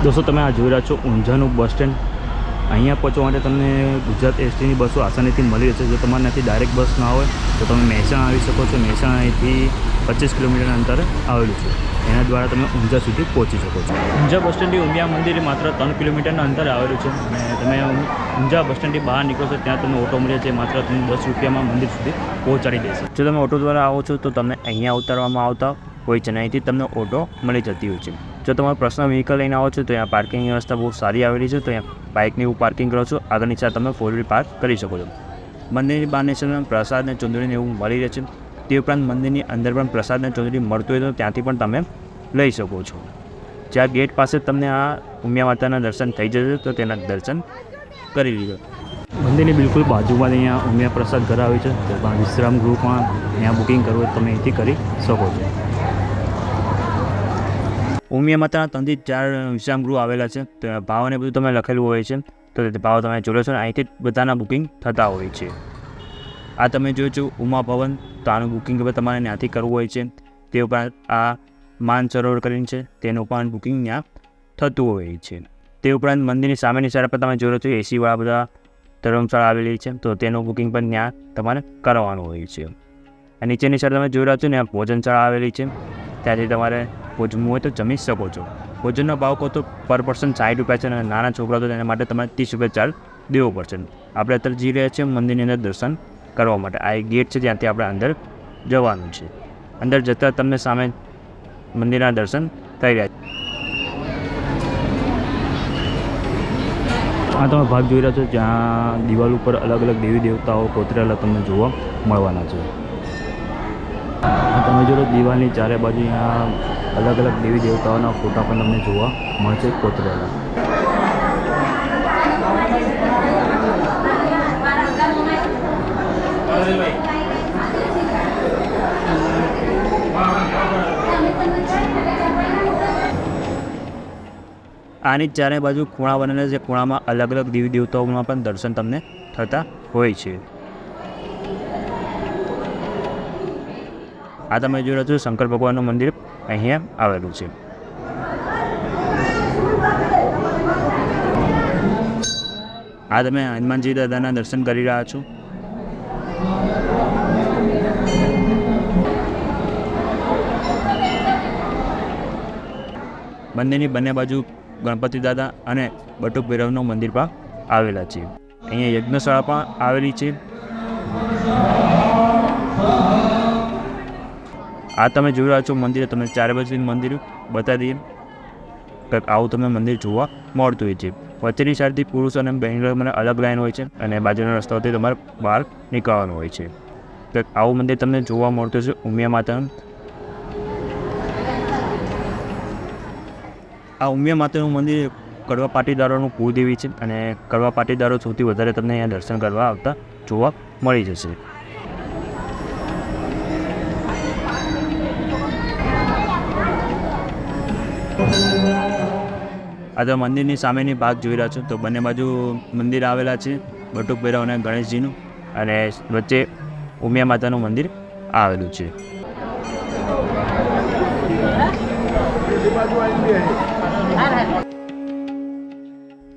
दोस्तों તમે આ જોઈ રહ્યા છો ઊંઝાનું બસ સ્ટેન્ડ। અહીંયા પહોંચવા માટે તમને ગુજરાત એસટીની બસો આસાનીથી મળી રહેશે। જો તમારે ત્યાંથી ડાયરેક્ટ બસ ના હોય તો તમે મહેસાણા આવી શકો છો। મહેસાણા અહીંથી 25 કિલોમીટરના અંતરે આવેલું છે। એના દ્વારા તમે ઊંઝા સુધી પહોંચી શકો છો। ઊંઝા બસ સ્ટેન્ડથી ઉમિયા મંદિર માત્ર 3 કિલોમીટરના અંતરે આવેલું છે અને તમે ઊંઝા બસ સ્ટેન્ડથી બહાર નીકળો છો ત્યાં તમને ઓટો મળે છે, માત્ર તમને 10 રૂપિયામાં મંદિર સુધી પહોંચાડી દેશે। જો તમે ઓટો દ્વારા આવો છો તો તમને અહીંયા ઉતારવામાં આવતા હોય છે ને અહીંથી તમને ઓટો મળી જતી હોય છે। જો તમારો પર્સનલ વ્હીકલ લઈને આવો છો તો અહીંયા પાર્કિંગ વ્યવસ્થા બહુ સારી આવેલી છે। તો અહીંયા બાઇકની એવું પાર્કિંગ કરો છો, આગળની સાઈડ તમે 4 વ્હીલ પાર્ક કરી શકો છો। મંદિરની બહારની સાઈડ પ્રસાદ અને ચુંદડીને એવું મળી રહે છે। તે ઉપરાંત મંદિરની અંદર પણ પ્રસાદ અને ચુંદડી મળતું હોય તો ત્યાંથી પણ તમે લઈ શકો છો। જ્યાં ગેટ પાસે તમને આ ઉમિયા માતાના દર્શન થઈ જશે તો તેના દર્શન કરી લીધો। મંદિરની બિલકુલ બાજુમાં અહીંયા ઉમિયા પ્રસાદ ઘર આવે છે, તો વિશ્રામ ગૃહમાં અહીંયા બુકિંગ કરવું હોય તમે અહીંથી કરી શકો છો। ઉમિયા માતાના 3 થી 4 વિશ્રામ ગૃહ આવેલા છે, તો ભાવ અને બધું તમે લખેલું હોય છે, તો તે ભાવ તમે જોડો છો ને અહીંથી બધાના બુકિંગ થતા હોય છે। આ તમે જોયો છો ઉમા ભવન, તો આનું બુકિંગ હવે તમારે ત્યાંથી કરવું હોય છે। તે ઉપરાંત આ માન સરોવર કરીને છે તેનું પણ બુકિંગ ત્યાં થતું હોય છે। તે ઉપરાંત મંદિરની સામેની સાઈડ પર તમે જોયો છો એસીવાળા બધા ધર્મશાળા આવેલી છે, તો તેનું બુકિંગ પણ ત્યાં તમારે કરવાનું હોય છે। અને નીચેની સાઈડ તમે જોઈ રહ્યા છો ને આ ભોજનશાળા આવેલી છે, ત્યાંથી તમારે ભોજવું હોય તો જમી શકો છો। ભોજનનો ભાવ કહો તો પર પર્સન 60 રૂપિયા છે અને નાના છોકરા તો તેના માટે તમારે 30 રૂપિયા ચાર્જ દેવો પડશે। આપણે અત્યારે જઈ રહ્યા છીએ મંદિરની અંદર દર્શન કરવા માટે। આ એક ગેટ છે જ્યાંથી આપણે અંદર જવાનું છે। અંદર જતાં તમને સામે મંદિરના દર્શન થઈ રહ્યા છે। આ તમે ભાગ જોઈ રહ્યા છો જ્યાં દિવાલ ઉપર અલગ અલગ દેવી દેવતાઓ કોતરેલા તમને જોવા મળવાના છે। તમે જોડો દિવાલની ચારે બાજુ અહીંયા અલગ અલગ દેવી દેવતાઓના ફોટા પણ તમને જોવા મળશે કોતરેલા। આની ચારે બાજુ ખૂણા બનેલા છે, ખૂણામાં અલગ અલગ દેવી દેવતાઓના પણ દર્શન તમને થતા હોય છે। આ તમે જોઈ રહ્યા છો શંકર ભગવાનનું મંદિર અહીંયા આવેલું છે। આ તમે હનુમાનજી દાદાના દર્શન કરી રહ્યા છો। મંદિરની બંને બાજુ ગણપતિ દાદા અને બટુક ભૈરવનું મંદિર પણ આવેલા છે। અહીંયા યજ્ઞશાળા પણ આવેલી છે। આ તમે જોઈ રહ્યા છો મંદિર, તમને ચારે બાજુ મંદિર બતાવી દઈએ કંઈક આવું તમને મંદિર જોવા મળતું હોય છે। વચ્ચેની સાઈડથી પુરુષ અને બહેનો અલગ લાઈન હોય છે અને બાજુના રસ્તાઓથી તમારે બહાર નીકળવાનું હોય છે। કંઈક આવું મંદિર તમને જોવા મળતું છે ઉમિયા માતાનું। આ ઉમિયા માતાનું મંદિર કડવા પાટીદારોનું કુળદેવી છે અને કડવા પાટીદારો સૌથી વધારે તમને અહીંયા દર્શન કરવા આવતા જોવા મળી જશે। આ તો મંદિરની સામેની ભાગ જોઈ રહ્યા છો, તો બંને બાજુ મંદિર આવેલા છે બટુક ભૈરવ અને ગણેશજીનું, અને વચ્ચે ઉમિયા માતાનું મંદિર આવેલું છે।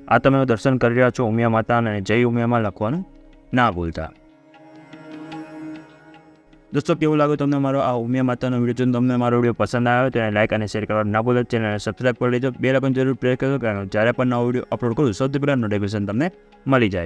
આ તમે દર્શન કરી રહ્યા છો ઉમિયા માતા, અને જય ઉમિયામાં લખવાનું ના ભૂલતા। દોસ્તો કેવું લાગ્યું તમને મારો આ ઉમિયા માતાનો વિડીયો? જો તમને મારો વિડીયો પસંદ આવ્યો તો એને લાઇક અને શેર કરવા ના ભૂલો। ચેનલને સબસ્ક્રાઈબ કરી લેજો, બેલ આઇકન જરૂર પ્રેસ કરજો, કારણ જ્યારે પણ નવો વિડીયો અપલોડ કરું સૌથી પહેલાં નોટિફિકેશન તમને મળી જાય।